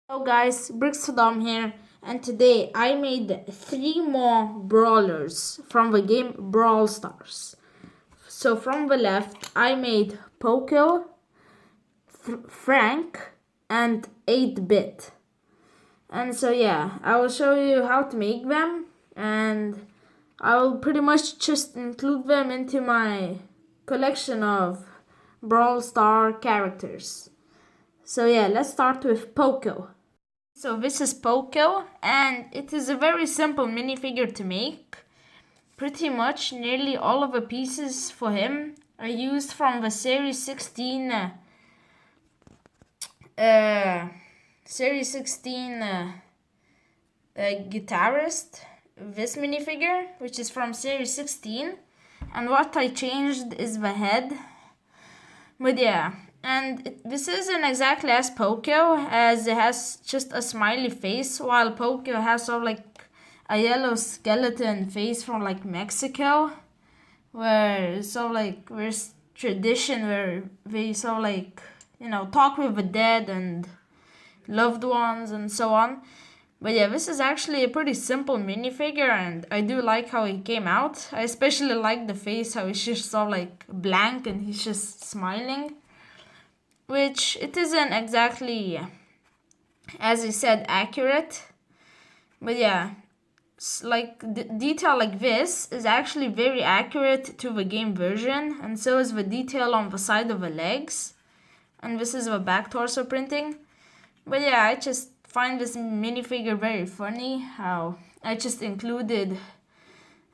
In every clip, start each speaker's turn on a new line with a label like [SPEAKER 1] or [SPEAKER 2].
[SPEAKER 1] Hello guys, Brixadom here, and today I made 3 more brawlers from the game Brawl Stars. So from the left I made Poco, Frank, and 8-Bit. And so yeah, I will show you how to make them, and I will pretty much just include them into my collection of Brawl Star characters. So yeah, let's start with Poco. So this is Poco, and it is a very simple minifigure to make. Pretty much nearly all of the pieces for him are used from the Series 16 guitarist, this minifigure, which is from Series 16. And what I changed is the head. But yeah, and this isn't exactly as Poco, as it has just a smiley face, while Poco has sort of like a yellow skeleton face from like Mexico, where it's sort of like there's tradition where they sort of like, talk with the dead and loved ones and so on. But yeah, this is actually a pretty simple minifigure, and I do like how he came out. I especially like the face, how he's just sort of like blank and he's just smiling. Which it isn't exactly, as I said, accurate. But yeah, like detail like this is actually very accurate to the game version, and so is the detail on the side of the legs. And this is the back torso printing. But yeah, I just find this minifigure very funny, how I just included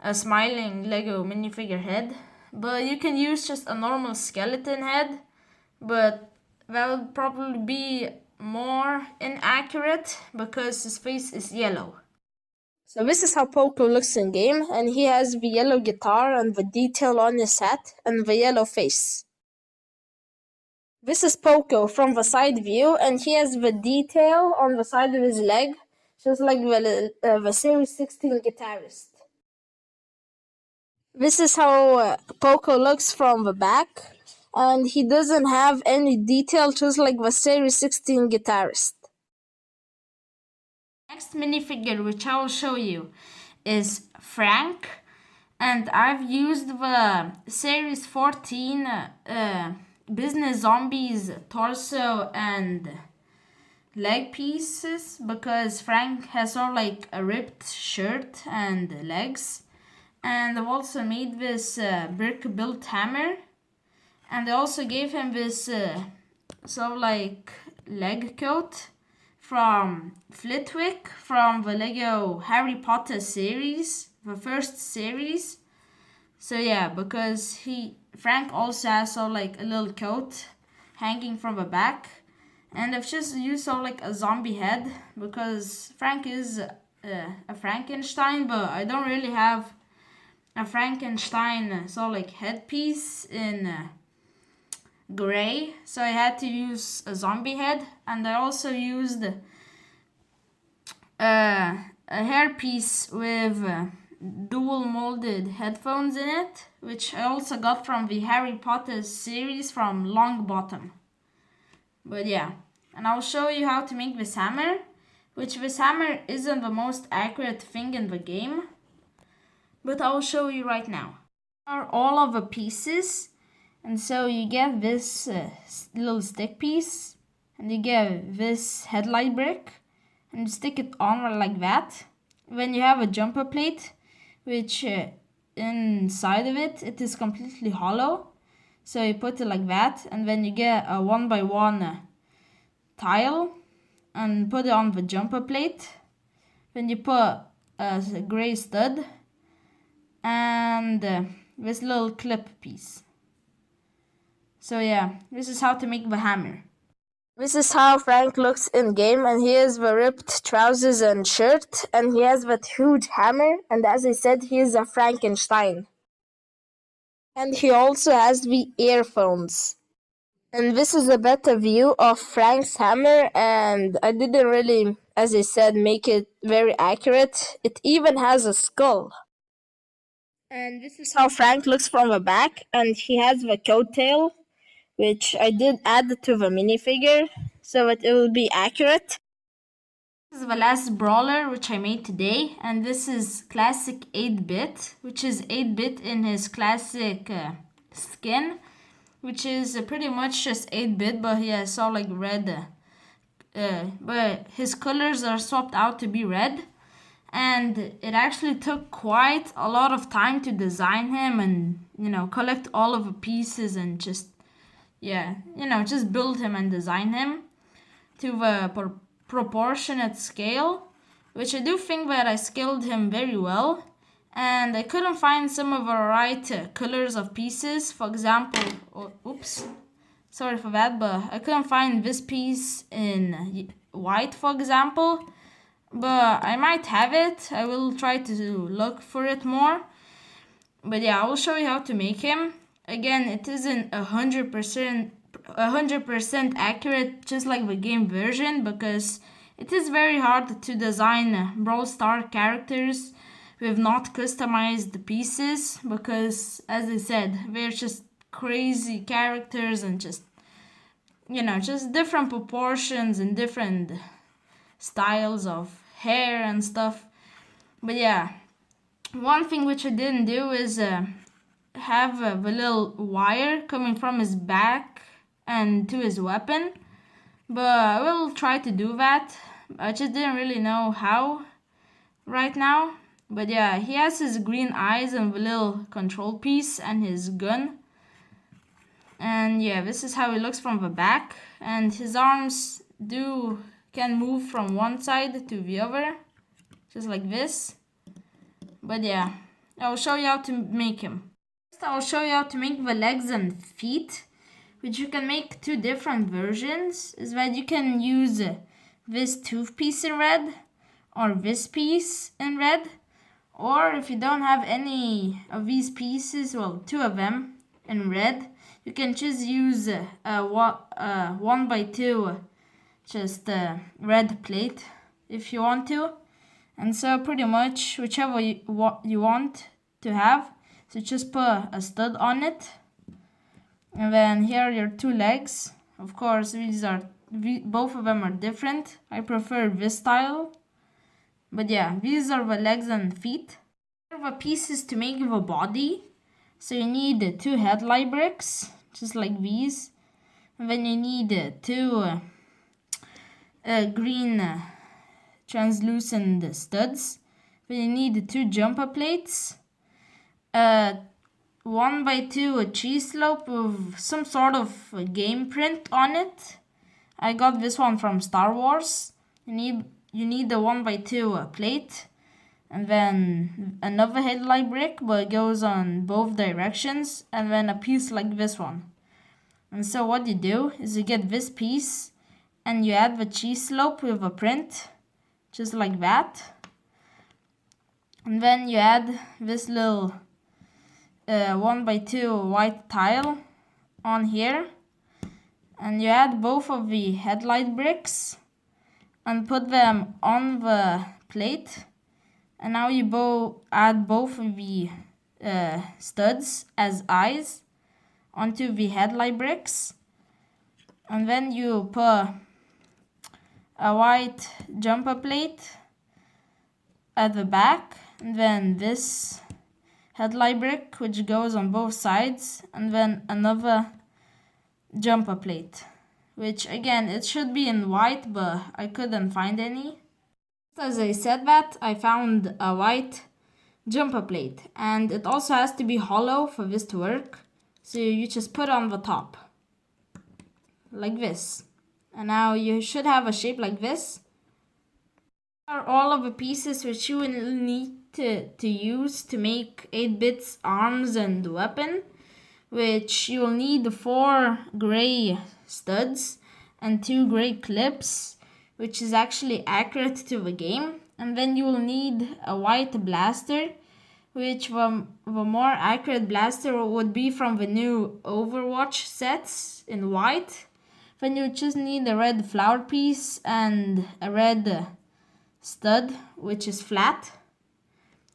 [SPEAKER 1] a smiling Lego minifigure head. But you can use just a normal skeleton head, but that would probably be more inaccurate because his face is yellow. So this is how Poco looks in game, and he has the yellow guitar and the detail on his hat and the yellow face. This is Poco from the side view, and he has the detail on the side of his leg, just like the Series 16 guitarist. This is how Poco looks from the back, and he doesn't have any detail, just like the Series 16 guitarist. Next minifigure, which I will show you, is Frank, and I've used the Series 14 Business Zombies torso and leg pieces because Frank has sort of like a ripped shirt and legs. And I've also made this brick built hammer, and I also gave him this sort of like leg coat from Flitwick from the Lego Harry Potter series, the first series. So yeah, because Frank also has sort of like a little coat hanging from the back, and I've just used sort of like a zombie head because Frank is a Frankenstein, but I don't really have a Frankenstein sort of like headpiece in gray, so I had to use a zombie head. And I also used a hairpiece with dual molded headphones in it, which I also got from the Harry Potter series from Longbottom. But yeah, and I'll show you how to make this hammer, which this hammer isn't the most accurate thing in the game, but I'll show you right now. Are all of the pieces, and so you get this little stick piece, and you get this headlight brick, and you stick it on like that. Then you have a jumper plate, which inside of it is completely hollow, so you put it like that, and then you get a 1x1 tile and put it on the jumper plate. Then you put a gray stud and this little clip piece. So yeah, this is how to make the hammer. This is how Frank looks in game, and he has the ripped trousers and shirt, and he has that huge hammer, and as I said, he is a Frankenstein. And he also has the earphones. And this is a better view of Frank's hammer, and I didn't really, as I said, make it very accurate. It even has a skull. And this is how Frank looks from the back, and he has the coattail, which I did add to the minifigure so that it will be accurate. This is the last brawler which I made today, and this is classic 8-bit, which is 8-bit in his classic skin, which is pretty much just 8-bit, but he has all like red, but his colors are swapped out to be red. And it actually took quite a lot of time to design him and, collect all of the pieces and just build him and design him to the proportionate scale, which I do think that I scaled him very well. And I couldn't find some of the right colors of pieces. For example, oops, sorry for that, but I couldn't find this piece in white, for example. But I might have it. I will try to look for it more. But yeah, I will show you how to make him. Again, it isn't 100% accurate, just like the game version, because it is very hard to design Brawl Star characters with not customized pieces, because as I said, they're just crazy characters and just different proportions and different styles of hair and stuff. But yeah, one thing which I didn't do is have the little wire coming from his back and to his weapon, but I will try to do that. I just didn't really know how right now. But yeah, he has his green eyes and the little control piece and his gun. And yeah, this is how he looks from the back, and his arms can move from one side to the other, just like this. But yeah, I'll show you how to make him. First, I'll show you how to make the legs and feet, which you can make two different versions. Is that you can use this tooth piece in red, or this piece in red, or if you don't have any of these pieces, well, two of them in red, you can just use a 1x2 just red plate if you want to. And so pretty much whichever you want to have, so just put a stud on it. And then here are your two legs. Of course, both of them are different. I prefer this style, but yeah, these are the legs and feet. Here are the pieces to make the body. So you need 2 headlight bricks, just like these. And then you need 2 green translucent studs. Then you need 2 jumper plates, 1x2 cheese slope with some sort of game print on it. I got this one from Star Wars. You need the 1x2 plate, and then another headlight brick, but it goes on both directions, and then a piece like this one. And so what you do is you get this piece and you add the cheese slope with a print, just like that. And then you add this little 1x2 white tile on here, and you add both of the headlight bricks and put them on the plate. And now you add both of the studs as eyes onto the headlight bricks. And then you put a white jumper plate at the back, and then this headlight brick which goes on both sides, and then another jumper plate, which again, it should be in white, but I couldn't find any. As I said that, I found a white jumper plate, and it also has to be hollow for this to work. So you just put it on the top, like this. And now you should have a shape like this. Are all of the pieces which you will need to use to make 8-bits arms and weapon, which you will need 4 gray studs and 2 gray clips, which is actually accurate to the game. And then you will need a white blaster, which the more accurate blaster would be from the new Overwatch sets in white. Then you just need a red flower piece and a red stud, which is flat.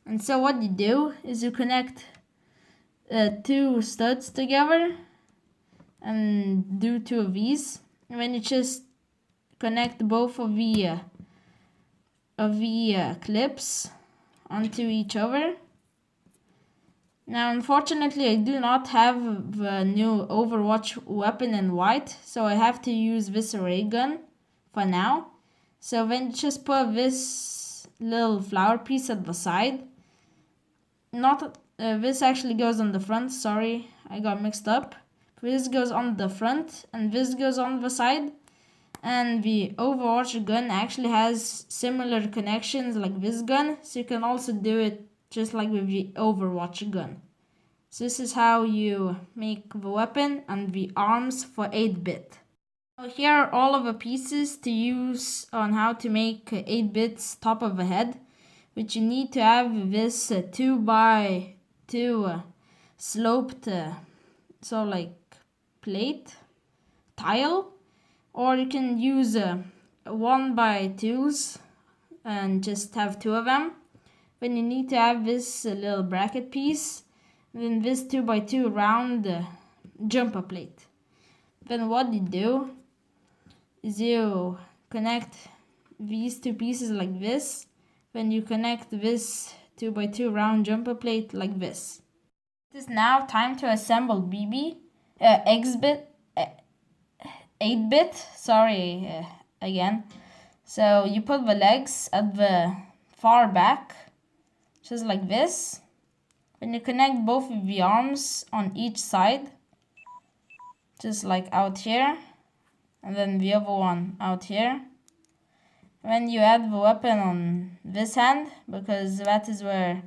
[SPEAKER 1] And so what you do is you connect 2 studs together and do 2 of these. And then you just connect both of the of the clips onto each other. Now unfortunately I do not have the new Overwatch weapon in white, so I have to use this ray gun for now. So then you just put this little flower piece at the side. Not this actually goes on the front, sorry, I got mixed up. This goes on the front and this goes on the side. And the Overwatch gun actually has similar connections like this gun, so you can also do it just like with the Overwatch gun. So this is how you make the weapon and the arms for 8-bit. So here are all of the pieces to use on how to make 8-bit's top of the head, which you need to have this 2x2 sloped so like plate tile, or you can use 1x2s and just have 2 of them. Then you need to have this little bracket piece, then this 2x2 round jumper plate. Then what you do is you connect these 2 pieces like this, then you connect this 2x2 round jumper plate like this. It is now time to assemble 8-bit, sorry again. So you put the legs at the far back, just like this. Then you connect both of the arms on each side, just like out here, and then the other one out here. Then you add the weapon on this hand, because that is the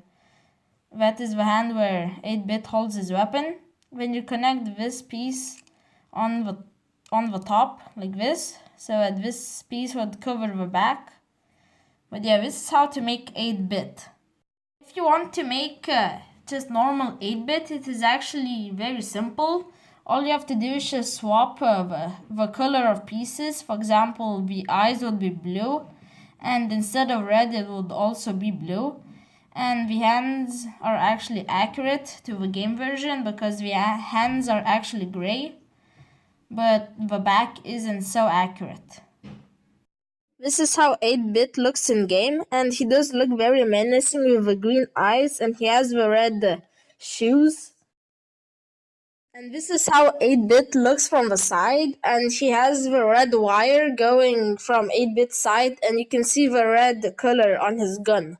[SPEAKER 1] hand where 8-bit holds his weapon. Then you connect this piece on the top like this, so that this piece would cover the back. But yeah, this is how to make 8-bit. If you want to make just normal 8-bit, it is actually very simple. All you have to do is just swap the color of pieces. For example, the eyes would be blue, and instead of red it would also be blue. And the hands are actually accurate to the game version, because the hands are actually gray, but the back isn't so accurate. This is how 8-bit looks in game, and he does look very menacing with the green eyes, and he has the red shoes. And this is how 8-bit looks from the side, and he has the red wire going from 8-bit's side, and you can see the red color on his gun.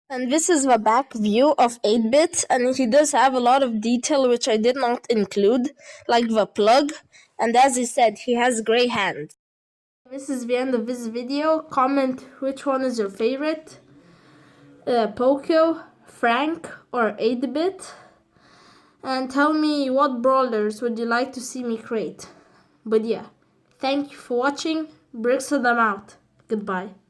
[SPEAKER 1] And this is the back view of 8-bit, and he does have a lot of detail which I did not include, like the plug, and as I said, he has gray hands. This is the end of this video. Comment which one is your favorite, Poco, Frank, or 8-bit, and tell me what brawlers would you like to see me create. But yeah, thank you for watching. Bricks of them out. Goodbye.